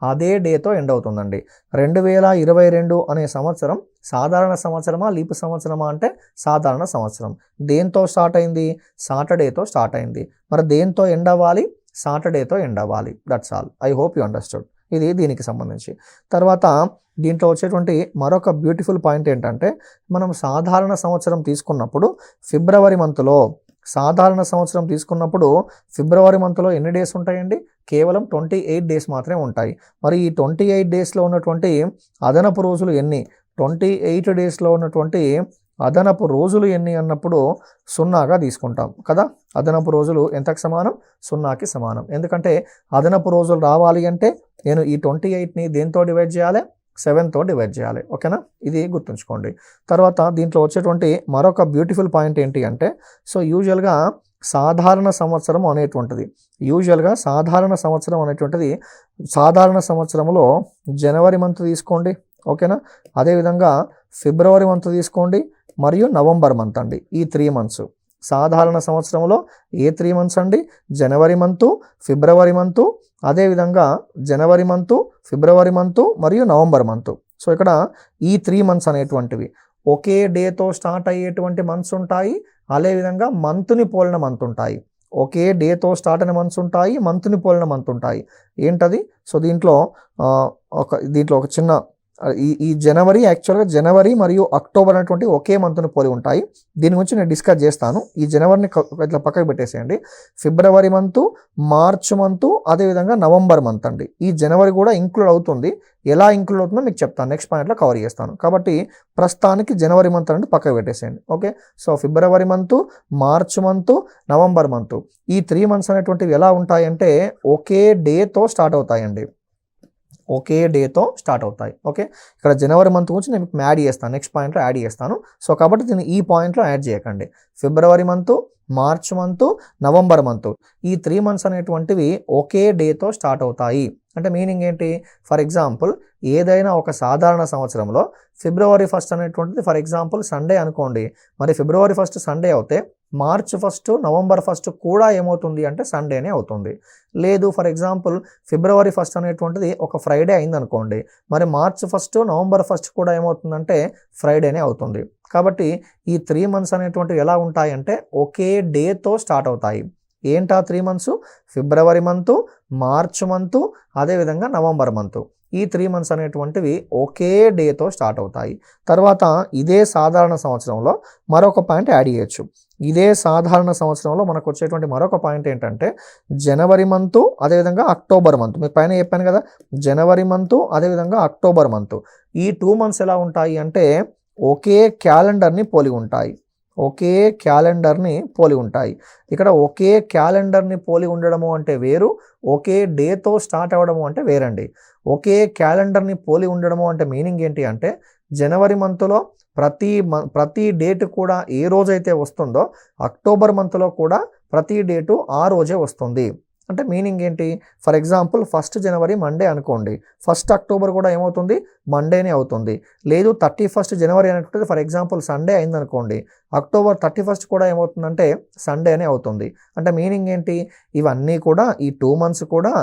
అదే డేతో ఎండ్ అవుతుందండి. 2022 అనే సంవత్సరం సాధారణ సంవత్సరమా లీపు సంవత్సరమా అంటే సాధారణ సంవత్సరం. దేంతో స్టార్ట్ అయింది, సాటర్డేతో స్టార్ట్ అయింది. మరి దేంతో ఎండ్ అవ్వాలి, సాటర్డేతో ఎండ్ అవ్వాలి. That's all. I hope you understood. ఇది దీనికి సంబంధించి. తర్వాత దీంట్లో వచ్చేటువంటి మరొక బ్యూటిఫుల్ పాయింట్ ఏంటంటే మనం సాధారణ సంవత్సరం తీసుకున్నప్పుడు ఫిబ్రవరి మంత్లో ఫిబ్రవరి మంత్లో ఎన్ని డేస్ ఉంటాయండి, కేవలం 28 డేస్ మాత్రమే ఉంటాయి. మరి ఈ 28 డేస్లో ఉన్నటువంటి అదనపు రోజులు ఎన్ని, 28 డేస్లో ఉన్నటువంటి అదనపు రోజులు ఎన్ని అన్నప్పుడు 0గా తీసుకుంటాం కదా. అదనపు రోజులు ఎంతకు సమానం, 0కి సమానం. ఎందుకంటే అదనపు రోజులు రావాలి అంటే నేను ఈ 28ని దేంతో డివైడ్ చేయాలి, 7తో డివైడ్ చేయాలి. ఓకేనా, ఇది గుర్తుంచుకోండి. తర్వాత దీంట్లో వచ్చేటువంటి మరొక బ్యూటిఫుల్ పాయింట్ ఏంటి అంటే సో యూజువల్గా సాధారణ సంవత్సరం అనేటువంటిది సాధారణ సంవత్సరంలో జనవరి మంత్ తీసుకోండి. ఓకేనా, అదేవిధంగా ఫిబ్రవరి మంత్ తీసుకోండి మరియు నవంబర్ మంత్ అండి. ఈ 3 మంత్స్ సాధారణ సంవత్సరంలో ఏ 3 మంత్స్ అండి, జనవరి మంతు, ఫిబ్రవరి మంతు, అదేవిధంగా జనవరి మంతు, ఫిబ్రవరి మంతు మరియు నవంబర్ మంతు. సో ఇక్కడ ఈ 3 మంత్స్ అనేటువంటివి ఒకే డేతో స్టార్ట్ అయ్యేటువంటి మంత్స్ ఉంటాయి, అదేవిధంగా మంత్ని పోలిన మంత్ ఉంటాయి. ఒకే డేతో స్టార్ట్ అయిన మంత్స్ ఉంటాయి, మంత్ని పోలిన మంత్ ఉంటాయి. ఏంటది, సో దీంట్లో ఒక చిన్న ఈ జనవరి యాక్చువల్గా జనవరి మరియు అక్టోబర్ అనేటువంటి ఒకే మంత్ని పోలి ఉంటాయి. దీని గురించి నేను డిస్కస్ చేస్తాను. ఈ జనవరిని ఇట్లా పక్కకు పెట్టేసేయండి. ఫిబ్రవరి మంతు, మార్చ్ మంతు, అదేవిధంగా నవంబర్ మంత్ అండి. ఈ జనవరి కూడా ఇంక్లూడ్ అవుతుంది. ఎలా ఇంక్లూడ్ అవుతుందో మీకు చెప్తాను, నెక్స్ట్ పాయింట్లో కవర్ చేస్తాను. కాబట్టి ప్రస్తుతానికి జనవరి మంత్ అనేది పక్కకు పెట్టేసేయండి. Okay, so February month, March month, November month, ఈ 3 మంత్స్ అనేటువంటివి ఎలా ఉంటాయంటే ఒకే డేతో స్టార్ట్ అవుతాయండి. ఓకే, ఇక్కడ జనవరి మంత్ గురించి నేను యాడ్ చేస్తాను, నెక్స్ట్ పాయింట్లో యాడ్ చేస్తాను. సో కాబట్టి దీన్ని ఈ పాయింట్లో యాడ్ చేయకండి. February month, March month, November month, ఈ 3 మంత్స్ అనేటువంటివి ఒకే డేతో స్టార్ట్ అవుతాయి. అంటే మీనింగ్ ఏంటి, ఫర్ ఎగ్జాంపుల్ ఏదైనా ఒక సాధారణ సంవత్సరంలో ఫిబ్రవరి 1 అనేటువంటిది ఫర్ ఎగ్జాంపుల్ సండే అనుకోండి. మరి ఫిబ్రవరి 1 సండే అవుతే మార్చ్ 1 నవంబర్ 1 కూడా ఏమవుతుంది అంటే సండేనే అవుతుంది. లేదు ఫర్ ఎగ్జాంపుల్ ఫిబ్రవరి 1 అనేటువంటిది ఒక ఫ్రైడే అయింది అనుకోండి. మరి మార్చ్ 1 నవంబర్ 1 కూడా ఏమవుతుందంటే ఫ్రైడేనే అవుతుంది. కాబట్టి ఈ 3 మంత్స్ అనేటువంటివి ఎలా ఉంటాయంటే ఒకే డేతో స్టార్ట్ అవుతాయి. ఏంటా 3 మంత్స్, ఫిబ్రవరి మంతు, మార్చ్ మంతు, అదేవిధంగా నవంబర్ మంతు. ఈ 3 మంత్స్ అనేటువంటివి ఒకే డేతో స్టార్ట్ అవుతాయి. తర్వాత ఇదే సాధారణ సంవత్సరంలో మరొక పాయింట్ యాడ్ చేయొచ్చు. ఇదే సాధారణ సంవత్సరంలో మనకు వచ్చేటువంటి మరొక పాయింట్ ఏంటంటే జనవరి మంతు, అదేవిధంగా అక్టోబర్ మంత్. మీకు పైన చెప్పాను కదా, జనవరి మంతు, అదేవిధంగా అక్టోబర్ మంతు. ఈ 2 మంత్స్ ఎలా ఉంటాయి అంటే ఒకే క్యాలెండర్ని పోలి ఉంటాయి. ఇక్కడ ఒకే క్యాలెండర్ని పోలి ఉండడము అంటే వేరు, ఒకే డేతో స్టార్ట్ అవ్వడము అంటే వేరండి. ఒకే క్యాలెండర్ని పోలి ఉండడము అంటే మీనింగ్ ఏంటి అంటే జనవరి మంత్లో ప్రతి డేట్ కూడా ఏ రోజైతే వస్తుందో అక్టోబర్ మంత్లో కూడా ప్రతి డేటు ఆ రోజే వస్తుంది. అంటే మీనింగ్ ఏంటి, ఫర్ ఎగ్జాంపుల్ 1 జనవరి మండే అనుకోండి, 1 అక్టోబర్ కూడా ఏమవుతుంది, మండేనే అవుతుంది. లేదు 31 జనవరి అనేటువంటిది ఫర్ ఎగ్జాంపుల్ సండే అయిందనుకోండి, అక్టోబర్ 31 కూడా ఏమవుతుందంటే సండేనే అవుతుంది. అంటే మీనింగ్ ఏంటి, ఇవన్నీ కూడా ఈ 2 మంత్స్ కూడా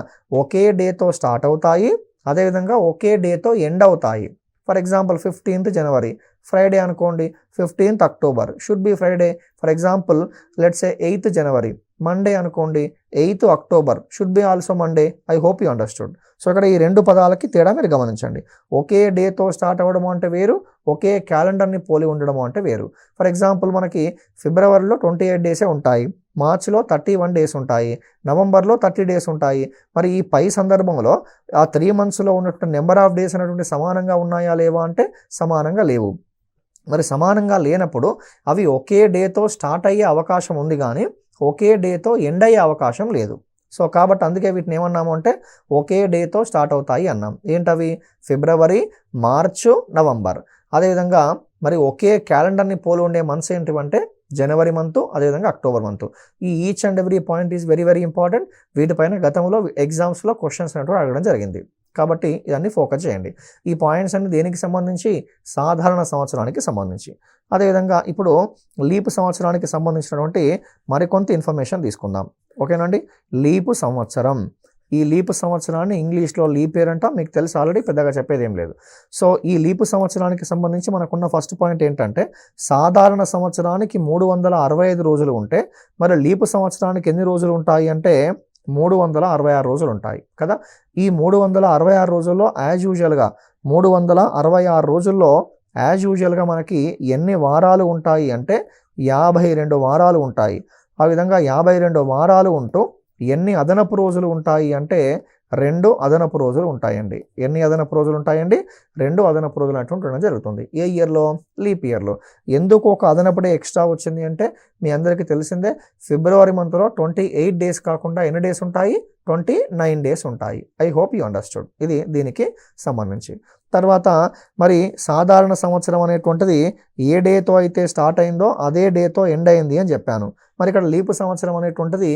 ఒకే డేతో స్టార్ట్ అవుతాయి, అదేవిధంగా ఒకే డేతో ఎండ్ అవుతాయి. For example 15th January Friday అనుకోండి, 15th October should be Friday. For example let's say 8th January Monday అనుకోండి, 8th October should be also Monday. I hope you understood. So ఇక్కడ ఈ 2 పదాలకి తేడా మీరు గమనించండి. ఒకే డేతో స్టార్ట్ అవ్వడం అంటే వేరు, ఒకే క్యాలెండర్ని పోలి ఉండడం అంటే వేరు. ఫర్ ఎగ్జాంపుల్ మనకి ఫిబ్రవరిలో 28 డేసే ఉంటాయి, మార్చ్లో 31 డేస్ ఉంటాయి, నవంబర్లో 30 డేస్ ఉంటాయి. మరి ఈ పై సందర్భంలో ఆ 3 మంత్స్లో ఉన్నటువంటి నెంబర్ ఆఫ్ డేస్ అనేటువంటి సమానంగా ఉన్నాయా లేవా అంటే సమానంగా లేవు. మరి సమానంగా లేనప్పుడు అవి ఒకే డేతో స్టార్ట్ అయ్యే అవకాశం ఉంది కానీ ఒకే డేతో ఎండ్ అయ్యే అవకాశం లేదు. సో కాబట్టి అందుకే వీటిని ఏమన్నాము అంటే ఒకే డేతో స్టార్ట్ అవుతాయి అన్నాం. ఏంటవి? ఫిబ్రవరి, మార్చు, నవంబర్. అదేవిధంగా మరి ఒకే క్యాలెండర్ని పోలి ఉండే మంత్స్ ఏంటివంటే జనవరి మంత్, అదేవిధంగా అక్టోబర్ మంత్. ఈ each and every point is very very important. వీటిపైన గతంలో ఎగ్జామ్స్లో క్వశ్చన్స్ అనేవి అడగడం జరిగింది. కాబట్టి ఇవన్నీ ఫోకస్ చేయండి. ఈ పాయింట్స్ అన్ని దేనికి సంబంధించి? సాధారణ సంవత్సరానికి సంబంధించి. అదేవిధంగా ఇప్పుడు లీప్ సంవత్సరానికి సంబంధించినటువంటి మరికొంత ఇన్ఫర్మేషన్ తీసుకుందాం. ఓకేనండి. లీపు సంవత్సరం, ఈ లీపు సంవత్సరాన్ని ఇంగ్లీష్లో లీప్ ఇయర్ అంటాం. మీకు తెలుసు ఆల్రెడీ, పెద్దగా చెప్పేది ఏం లేదు. సో ఈ లీపు సంవత్సరానికి సంబంధించి మనకున్న ఫస్ట్ పాయింట్ ఏంటంటే సాధారణ సంవత్సరానికి 365 రోజులు ఉంటే మరి లీపు సంవత్సరానికి ఎన్ని రోజులు ఉంటాయి అంటే 366 రోజులు ఉంటాయి కదా. ఈ 366 రోజుల్లో యాజ్ యూజువల్గా 366 రోజుల్లో యాజ్ యూజువల్గా మనకి ఎన్ని వారాలు ఉంటాయి అంటే 52 వారాలు ఉంటాయి. ఆ విధంగా 52 వారాలు ఉంటూ ఎన్ని అదనపు రోజులు ఉంటాయి అంటే 2 అదనపు రోజులు ఉంటాయండి. ఎన్ని అదనపు రోజులు ఉంటాయండి? 2 అదనపు రోజులు అటువంటి ఉండడం జరుగుతుంది. ఏ ఇయర్లో? లీప్ ఇయర్లో. ఎందుకు ఒక అదనపు డే ఎక్స్ట్రా వచ్చింది అంటే మీ అందరికీ తెలిసిందే, ఫిబ్రవరి మంత్లో 28 డేస్ కాకుండా ఎన్ని డేస్ ఉంటాయి? 29 డేస్ ఉంటాయి. I hope you understood. ఇది దీనికి సంబంధించి. తర్వాత మరి సాధారణ సంవత్సరం అనేటువంటిది ఏ డేతో అయితే స్టార్ట్ అయిందో అదే డేతో ఎండ్ అయింది అని చెప్పాను. మరి ఇక్కడ లీపు సంవత్సరం అనేటువంటిది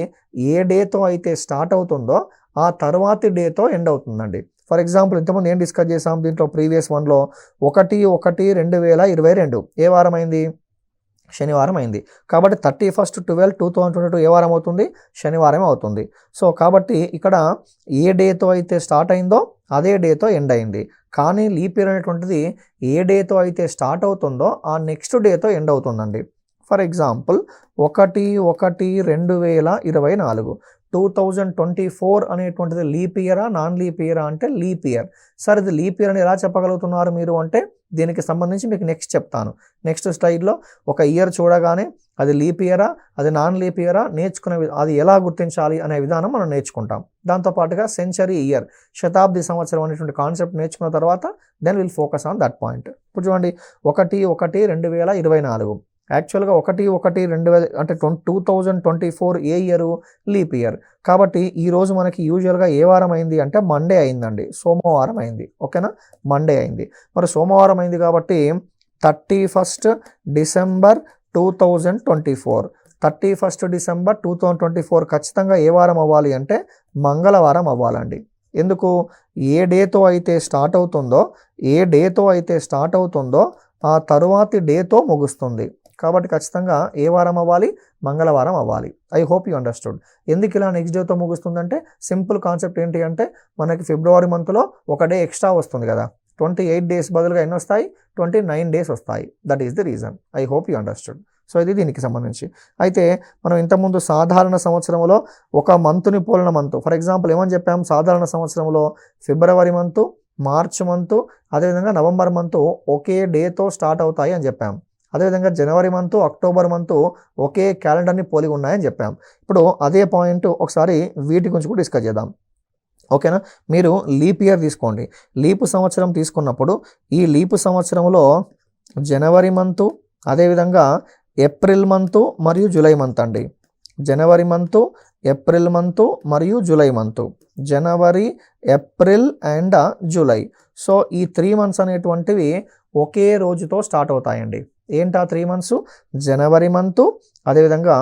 ఏ డేతో అయితే స్టార్ట్ అవుతుందో ఆ తర్వాతి డేతో ఎండ్ అవుతుందండి. ఫర్ ఎగ్జాంపుల్ ఇంతకుముందు ఏం డిస్కస్ చేసాం దీంట్లో ప్రీవియస్ వన్లో 1/1/2022 ఏ వారం అయింది? శనివారం అయింది. కాబట్టి 31/12/2022 ఏ వారం అవుతుంది? శనివారం అవుతుంది. సో కాబట్టి ఇక్కడ ఏ డేతో అయితే స్టార్ట్ అయిందో అదే డేతో ఎండ్ అయింది. కానీ లీప్ ఇయర్ అనేటువంటిది ఏ డేతో అయితే స్టార్ట్ అవుతుందో ఆ నెక్స్ట్ డేతో ఎండ్ అవుతుందండి. ఫర్ ఎగ్జాంపుల్ 1/1/2024 2024 అనేటువంటిది లీప్ ఇయరా నాన్ లీప్ ఇయరా అంటే లీప్ ఇయర్. సార్ ఇది లీప్ ఇయర్ అని ఎలా చెప్పగలుగుతున్నారు మీరు అంటే దీనికి సంబంధించి మీకు నెక్స్ట్ చెప్తాను. నెక్స్ట్ స్లైడ్లో ఒక ఇయర్ చూడగానే అది లీప్ ఇయరా అది నాన్ లీప్ ఇయరా నేర్చుకునే అది ఎలా గుర్తించాలి అనే విధానం మనం నేర్చుకుంటాం. దాంతోపాటుగా సెంచరీ ఇయర్, శతాబ్ది సంవత్సరం అనేటువంటి కాన్సెప్ట్ నేర్చుకున్న తర్వాత then will focus on that point. ఇప్పుడు చూడండి 1/1/2024 యాక్చువల్గా 1/1/2000 అంటే 2024 ఏ ఇయర్? Leap year. కాబట్టి ఈరోజు మనకి యూజువల్గా ఏ వారం అయింది అంటే మండే అయిందండి, సోమవారం అయింది. ఓకేనా, మండే అయింది. మరి సోమవారం అయింది కాబట్టి 31 డిసెంబర్ 2024 31 డిసెంబర్ 2024 ఖచ్చితంగా ఏ వారం అవ్వాలి అంటే మంగళవారం అవ్వాలండి. ఎందుకు? ఏ డేతో అయితే స్టార్ట్ అవుతుందో ఆ తరువాతి డేతో ముగుస్తుంది. కాబట్టి ఖచ్చితంగా ఏ వారం అవ్వాలి? మంగళవారం అవ్వాలి. I hope you understood. ఎందుకు ఇలా నెక్స్ట్ డేతో ముగుస్తుందంటే సింపుల్ కాన్సెప్ట్ ఏంటి అంటే మనకి ఫిబ్రవరి మంత్లో ఒక డే ఎక్స్ట్రా వస్తుంది కదా, 28 డేస్ బదులుగా ఎన్ని వస్తాయి? 29 డేస్ వస్తాయి. That is the reason. I hope you understood. So ఇది దీనికి సంబంధించి. అయితే మనం ఇంతకుముందు సాధారణ సంవత్సరంలో ఒక మంత్ని పోలిన మంత్, ఫర్ ఎగ్జాంపుల్ ఏమని చెప్పాం? సాధారణ సంవత్సరంలో ఫిబ్రవరి మంత్, మార్చ్ మంత్, అదేవిధంగా నవంబర్ మంత్ ఒకే డేతో స్టార్ట్ అవుతాయి అని చెప్పాం. అదేవిధంగా జనవరి మంత్, అక్టోబర్ మంత్ ఒకే క్యాలెండర్ని పోలి ఉన్నాయని చెప్పాం. ఇప్పుడు అదే పాయింట్ ఒకసారి వీటి గురించి కూడా డిస్కస్ చేద్దాం. ఓకేనా, మీరు లీప్ ఇయర్ తీసుకోండి. లీపు సంవత్సరం తీసుకున్నప్పుడు ఈ లీపు సంవత్సరంలో జనవరి మంత్, అదేవిధంగా ఏప్రిల్ మంత్ మరియు జూలై మంత్ అండి. జనవరి మంత్, ఏప్రిల్ మంత్ మరియు July month. January, April and July. So ఈ 3 మంత్స్ అనేటువంటివి ఒకే రోజుతో స్టార్ట్ అవుతాయండి. ఏంటా 3 మంత్స్? జనవరి మంత్, అదేవిధంగా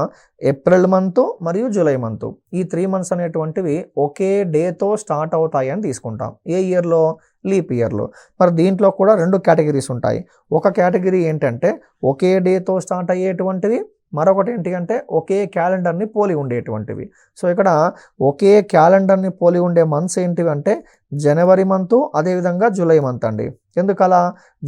ఏప్రిల్ మంత్ మరియు జూలై మంత్. ఈ 3 మంత్స్ అనేటువంటివి ఒకే డేతో స్టార్ట్ అవుతాయి అని తీసుకుంటాం. ఏ ఇయర్లో? లీప్ ఇయర్లో. మరి దీంట్లో కూడా 2 కేటగిరీస్ ఉంటాయి. ఒక కేటగిరీ ఏంటంటే ఒకే డేతో స్టార్ట్ అయ్యేటువంటివి, మరొకటి ఏంటి అంటే ఒకే క్యాలెండర్ని పోలి ఉండేటువంటివి. సో ఇక్కడ ఒకే క్యాలెండర్ని పోలి ఉండే మంత్స్ ఏంటివి అంటే జనవరి మంత్, అదేవిధంగా జూలై మంత్ అండి. ఎందుకలా?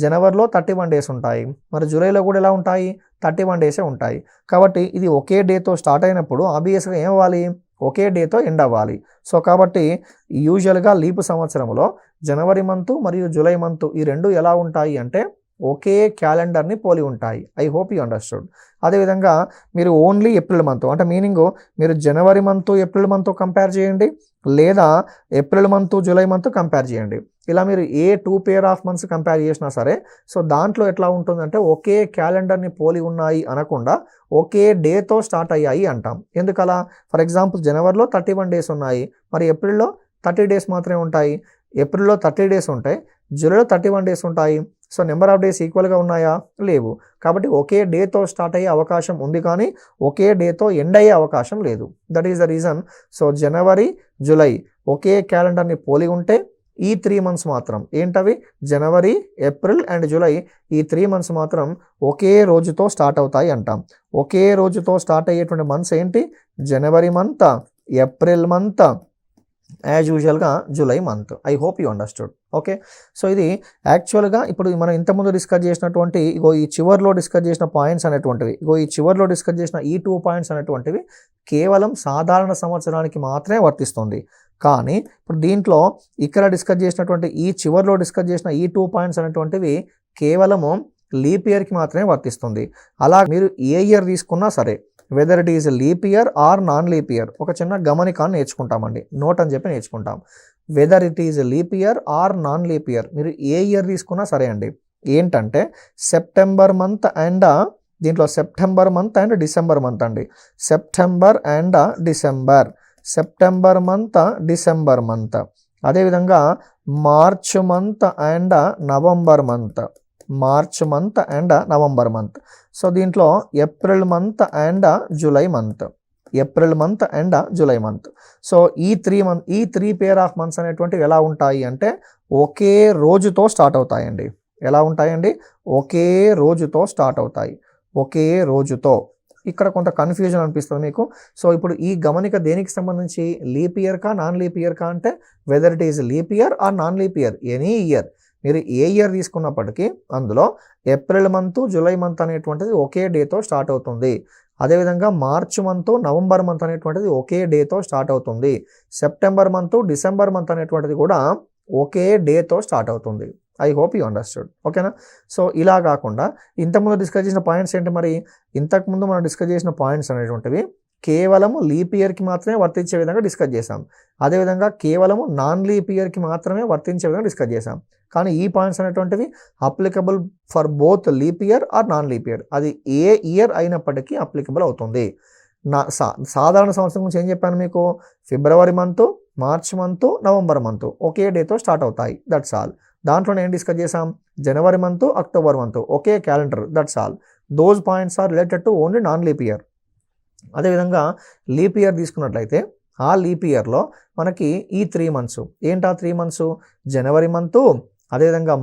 జనవరిలో 31 డేస్ ఉంటాయి, మరి జూలైలో కూడా ఎలా ఉంటాయి? 31 డేసే ఉంటాయి. కాబట్టి ఇది ఒకే డేతో స్టార్ట్ అయినప్పుడు ఆబ్వియస్గా ఏం అవ్వాలి? ఒకే డేతో ఎండ్ అవ్వాలి. సో కాబట్టి యూజువల్గా లీపు సంవత్సరంలో జనవరి మంత్ మరియు జూలై మంత్ ఈ 2 ఎలా ఉంటాయి అంటే ఒకే క్యాలెండర్ని పోలి ఉంటాయి. I hope you understood. అదేవిధంగా మీరు ఓన్లీ ఏప్రిల్ మంత్ అంటే మీనింగ్ మీరు జనవరి మంత్, ఏప్రిల్ మంత్ కంపేర్ చేయండి, లేదా April month, July month compare చేయండి. ఇలా మీరు ఏ 2 పేర్ ఆఫ్ మంత్స్ కంపేర్ చేసినా సరే సో దాంట్లో ఎట్లా ఉంటుందంటే ఒకే క్యాలెండర్ని పోలి ఉన్నాయి అనకుండా ఒకే డేతో స్టార్ట్ అయ్యాయి అంటాం. ఎందుకలా? ఫర్ ఎగ్జాంపుల్ జనవరిలో 31 డేస్ ఉన్నాయి, మరి ఏప్రిల్లో 30 డేస్ మాత్రమే ఉంటాయి. ఏప్రిల్లో 30 డేస్ ఉంటాయి, జూలైలో 31 డేస్ ఉంటాయి. సో నెంబర్ ఆఫ్ డేస్ ఈక్వల్గా ఉన్నాయా? లేవు. కాబట్టి ఒకే డేతో స్టార్ట్ అయ్యే అవకాశం ఉంది కానీ ఒకే డేతో ఎండ్ అయ్యే అవకాశం లేదు. That is the reason. So జనవరి, జూలై ఒకే క్యాలెండర్ని పోలి ఉంటే ఈ 3 మంత్స్ మాత్రం ఏంటవి? జనవరి, ఏప్రిల్ అండ్ జూలై ఈ 3 మంత్స్ మాత్రం ఒకే రోజుతో స్టార్ట్ అవుతాయి అంటాం. ఒకే రోజుతో స్టార్ట్ అయ్యేటువంటి మంత్స్ ఏంటి? జనవరి మంత్, ఏప్రిల్ మంత్, యాజ్ యూజువల్గా July month. I hope you understood. Okay, so ఇది యాక్చువల్గా ఇప్పుడు మనం ఇంతకుముందు డిస్కస్ చేసినటువంటి ఈ చివర్లో డిస్కస్ చేసిన పాయింట్స్ అనేటువంటివి, ఈ చివర్లో డిస్కస్ చేసిన ఈ 2 పాయింట్స్ అనేటువంటివి కేవలం సాధారణ సంవత్సరానికి మాత్రమే వర్తిస్తుంది. కానీ ఇప్పుడు దీంట్లో ఇక్కడ డిస్కస్ చేసినటువంటి ఈ చివర్లో డిస్కస్ చేసిన ఈ 2 పాయింట్స్ అనేటువంటివి కేవలము లీప్ ఇయర్కి మాత్రమే వర్తిస్తుంది. అలా మీరు ఏ ఇయర్ తీసుకున్నా సరే, whether it is leap year or non leap year, ఒక చిన్న గమనికాన్ని నేర్చుకుంటామండి, నోట్ అని చెప్పి నేర్చుకుంటాం. Whether it is leap year or non leap year, మీరు ఏ ఇయర్ తీసుకున్నా సరే అండి, ఏంటంటే సెప్టెంబర్ మంత్ అండ్ దీంట్లో September month and December month అండి. September and December, September month, December month. అదేవిధంగా March month and November month, March month and November month. So దీంట్లో April month and July month, April month and July month. So ఈ 3 pair of months అనేటువంటివి ఎలా ఉంటాయి అంటే ఒకే రోజుతో start అవుతాయండి. ఎలా ఉంటాయండి? ఒకే రోజుతో స్టార్ట్ అవుతాయి, ఒకే రోజుతో. ఇక్కడ కొంత కన్ఫ్యూజన్ అనిపిస్తుంది మీకు. సో ఇప్పుడు ఈ గమనిక దేనికి సంబంధించి? లీప్ ఇయర్ కా నాన్ లీప్ ఇయర్ కా అంటే weather it is leap year or non leap year, any year మీరు ఏ ఇయర్ తీసుకున్నప్పటికీ అందులో ఏప్రిల్ మంత్, జూలై మంత్ అనేటువంటిది ఒకే డేతో స్టార్ట్ అవుతుంది. అదేవిధంగా మార్చ్ మంత్, నవంబర్ మంత్ అనేటువంటిది ఒకే డేతో స్టార్ట్ అవుతుంది. సెప్టెంబర్ మంత్, డిసెంబర్ మంత్ అనేటువంటిది కూడా ఒకే డేతో స్టార్ట్ అవుతుంది. I hope you understood. ఓకేనా? సో ఇలా కాకుండా ఇంతకుముందు డిస్కస్ చేసిన పాయింట్స్ ఏంటి మరి? ఇంతకుముందు మనం డిస్కస్ చేసిన పాయింట్స్ అనేటువంటివి కేవలము లీప్ ఇయర్కి మాత్రమే వర్తించే విధంగా డిస్కస్ చేసాం. అదేవిధంగా కేవలము నాన్ లీప్ ఇయర్కి మాత్రమే వర్తించే విధంగా డిస్కస్ చేసాం. కానీ ఈ పాయింట్స్ అనేటువంటివి applicable for both leap year or non leap year, అది ఏ ఇయర్ అయినప్పటికీ అప్లికబుల్ అవుతుంది. సాధారణ సంవత్సరం గురించి ఏం చెప్పాను మీకు? ఫిబ్రవరి మంత్, మార్చ్ మంత్, నవంబర్ మంత్ ఒకే డేతో స్టార్ట్ అవుతాయి, దట్స్ ఆల్. దాంట్లో ఏం డిస్కస్ చేసాం? జనవరి మంత్, అక్టోబర్ మంత్ ఒకే calendar, that's all. Those points are related to only non leap year. అదేవిధంగా లీప్ ఇయర్ తీసుకున్నట్లయితే ఆ లీప్ ఇయర్లో మనకి ఈ 3 మంత్స్ ఏంటి? ఆ 3 మంత్స్ జనవరి మంత్, అదేవిధంగా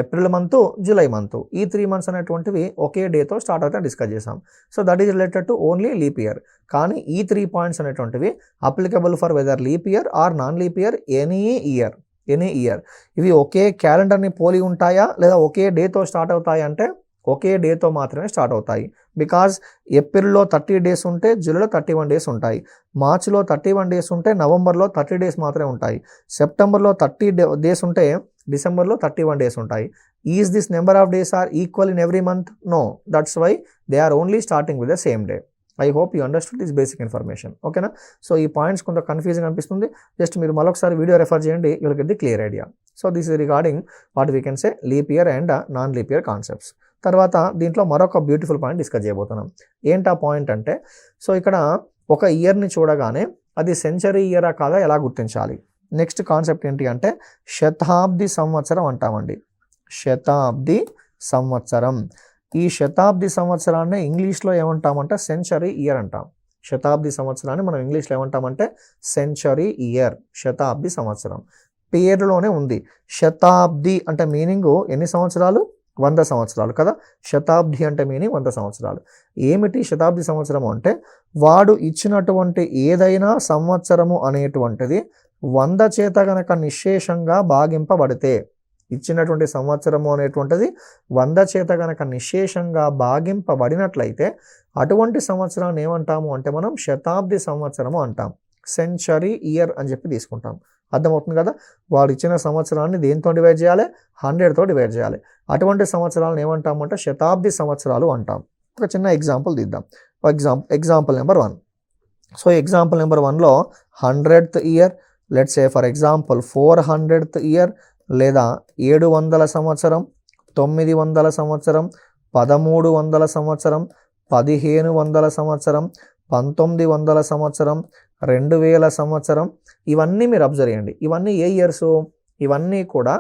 ఏప్రిల్ మంత్, జూలై మంత్, ఈ 3 మంత్స్ అనేటువంటివి ఒకే డేతో స్టార్ట్ అవుతాయి డిస్కస్ చేసాం. So that is related to only leap year. కానీ ఈ 3 పాయింట్స్ అనేటువంటివి applicable for whether leap year or non leap year, any year, any year. ఇవి ఒకే క్యాలెండర్ని పోలి ఉంటాయా లేదా ఒకే డేతో స్టార్ట్ అవుతాయి అంటే ఒకే డేతో మాత్రమే స్టార్ట్ అవుతాయి. బికాజ్ ఏప్రిల్లో 30 డేస్ ఉంటే జూలైలో 31 డేస్ ఉంటాయి, మార్చిలో 31 డేస్ ఉంటే నవంబర్లో 30 డేస్ మాత్రమే ఉంటాయి, సెప్టెంబర్లో 30 డేస్ ఉంటే డిసెంబర్లో 31 డేస్ ఉంటాయి. Is this number of days are equal in every month? No, that's why they are only starting with the same day. I hope you understood this basic information. ఓకేనా? So ఈ పాయింట్స్ కొంత confusing అనిపిస్తుంది, just మీరు మరొకసారి video refer చేయండి, you will get the clear idea. So this is regarding what we can say leap year and non leap year concepts. తర్వాత దీంట్లో మరొక బ్యూటిఫుల్ పాయింట్ డిస్కస్ చేయబోతున్నాం. ఏంటి ఆ పాయింట్ అంటే, సో ఇక్కడ ఒక ఇయర్ని చూడగానే అది సెంచరీ ఇయరా కాదా ఎలా గుర్తించాలి? నెక్స్ట్ కాన్సెప్ట్ ఏంటి అంటే శతాబ్ది సంవత్సరం అంటామండి. శతాబ్ది సంవత్సరం. ఈ శతాబ్ది సంవత్సరాన్ని ఇంగ్లీష్లో ఏమంటామంటే సెంచరీ ఇయర్ అంటాం. శతాబ్ది సంవత్సరాన్ని మనం ఇంగ్లీష్లో ఏమంటామంటే సెంచరీ ఇయర్, శతాబ్ది సంవత్సరం. పేరులోనే ఉంది. శతాబ్ది అంటే మీనింగ్ ఎన్ని సంవత్సరాలు? 100 సంవత్సరాలు కదా. శతాబ్ది అంటే మీనింగ్ 100 సంవత్సరాలు. ఏమిటి శతాబ్ది సంవత్సరము అంటే వాడు ఇచ్చినటువంటి ఏదైనా సంవత్సరము అనేటువంటిది 100 చేత గనక నిశ్శేషంగా భాగింపబడితే, ఇచ్చినటువంటి సంవత్సరము అనేటువంటిది 100 చేత గనక నిశ్శేషంగా భాగింపబడినట్లయితే అటువంటి సంవత్సరాన్ని ఏమంటాము అంటే మనం శతాబ్ది సంవత్సరము అంటాం. సెంచరీ ఇయర్ అని చెప్పి తీసుకుంటాం. అర్థమవుతుంది కదా. వాడు ఇచ్చిన సంవత్సరాన్ని దేంతో డివైడ్ చేయాలి? 100తో డివైడ్ చేయాలి. అటువంటి సంవత్సరాలను ఏమంటామంటే శతాబ్ది సంవత్సరాలు అంటాం. ఒక చిన్న ఎగ్జాంపుల్ తీద్దాం. Example number 1. So example number 1లో 100th year, let's say for example 400th year లేదా 700 సంవత్సరం, 900 సంవత్సరం, 1300 సంవత్సరం, 1500 సంవత్సరం, 1900 సంవత్సరం, 2000 సంవత్సరం, ఇవన్నీ మీరు అబ్జర్వ్ చేయండి. ఇవన్నీ ఏ ఇయర్స్? ఇవన్నీ కూడా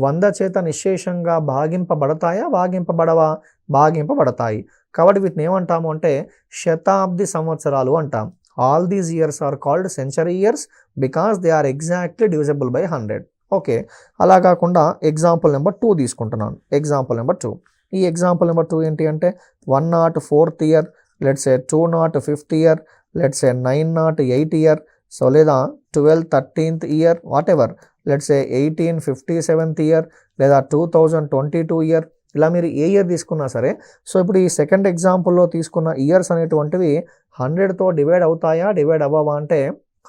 100 చేత నిశ్శేషంగా భాగింపబడతాయా, భాగింపబడవా? భాగింపబడతాయి. కాబట్టి వీటిని ఏమంటాము అంటే శతాబ్ది సంవత్సరాలు అంటాం. All these years are called century years because they are exactly divisible by 100. Okay, అలా కాకుండా ఎగ్జాంపుల్ నెంబర్ 2 తీసుకుంటున్నాను. ఎగ్జాంపుల్ నెంబర్ 2, ఈ ఎగ్జాంపుల్ నెంబర్ 2 ఏంటి అంటే 104th year, let's say 205th year, let's say 908 year, so లేదా 1213th year, what ever, let's say 1857th year లేదా 2022 year. ఇలా మీరు ఏ ఇయర్ తీసుకున్నా సరే, సో ఇప్పుడు ఈ సెకండ్ ఎగ్జాంపుల్లో తీసుకున్న ఇయర్స్ అనేటువంటివి 100తో డివైడ్ అవుతాయా, డివైడ్ అవ్వవా అంటే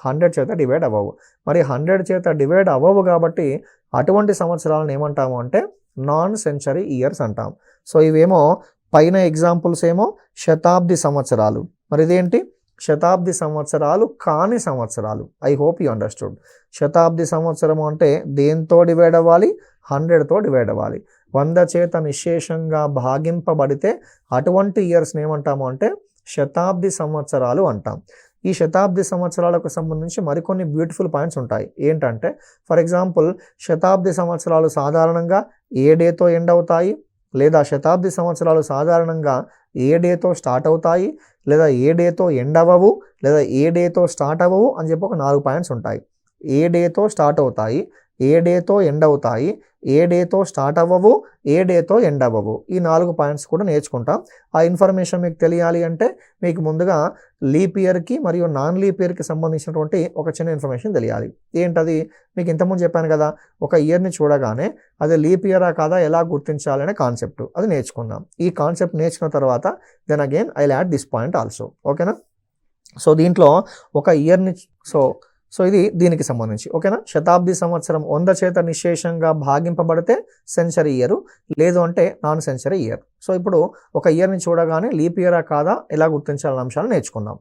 100 చేత డివైడ్ అవ్వవు. మరి 100 చేత డివైడ్ అవ్వవు కాబట్టి అటువంటి సంవత్సరాలను ఏమంటాము అంటే నాన్ సెంచరీ ఇయర్స్ అంటాం. సో ఇవేమో పైన ఎగ్జాంపుల్స్ ఏమో శతాబ్ది సంవత్సరాలు, మరి ఇదేంటి శతాబ్ది సంవత్సరాలు కాని సంవత్సరాలు. I hope you understood. శతాబ్ది సంవత్సరం అంటే దేంతో డివైడ్ అవ్వాలి? 100తో డివైడ్ అవ్వాలి. 100 చేత నిశ్శేషంగా భాగింపబడితే అటువంటి ఇయర్స్ని ఏమంటాము అంటే శతాబ్ది సంవత్సరాలు అంటాం. ఈ శతాబ్ది సంవత్సరాలకు సంబంధించి మరికొన్ని బ్యూటిఫుల్ పాయింట్స్ ఉంటాయి. ఏంటంటే ఫర్ ఎగ్జాంపుల్ శతాబ్ది సంవత్సరాలు సాధారణంగా ఏ డేతో ఎండ్ అవుతాయి, లేదా శతాబ్ది సంవత్సరాలు సాధారణంగా ఏ డేతో స్టార్ట్ అవుతాయి, లేదా ఏ డేతో ఎండ్ అవ్వవు, లేదా ఏ డేతో స్టార్ట్ అవ్వవు అని చెప్పి ఒక 4 పాయింట్స్ ఉంటాయి. ఏ డేతో స్టార్ట్ అవుతాయి, ఏ డేతో ఎండ్ అవుతాయి, ఏ డేతో స్టార్ట్ అవ్వవు, ఏ డేతో ఎండ్ అవ్వవు. ఈ 4 పాయింట్స్ కూడా నేర్చుకుంటాం. ఆ ఇన్ఫర్మేషన్ మీకు తెలియాలి అంటే మీకు ముందుగా లీప్ ఇయర్కి మరియు నాన్ లీప్ ఇయర్కి సంబంధించినటువంటి ఒక చిన్న ఇన్ఫర్మేషన్ తెలియాలి. ఏంటది? మీకు ఇంతకుముందు చెప్పాను కదా, ఒక ఇయర్ని చూడగానే అది లీప్ ఇయరా కాదా ఎలా గుర్తించాలనే కాన్సెప్ట్, అది నేర్చుకుందాం. ఈ కాన్సెప్ట్ నేర్చుకున్న తర్వాత then again I will add this point also. ఓకేనా? సో దీంట్లో ఒక ఇయర్ని సో ఇది దీనికి సంబంధించి. ఓకేనా? శతాబ్ది సంవత్సరం 100 చేత నిశ్శేషంగా భాగింపబడితే సెంచరీ ఇయర్, లేదు అంటే నాన్ సెంచరీ ఇయర్. సో ఇప్పుడు ఒక ఇయర్ని చూడగానే లీప్ ఇయరా కాదా ఎలా గుర్తించాలనే అంశాలు నేర్చుకుందాం.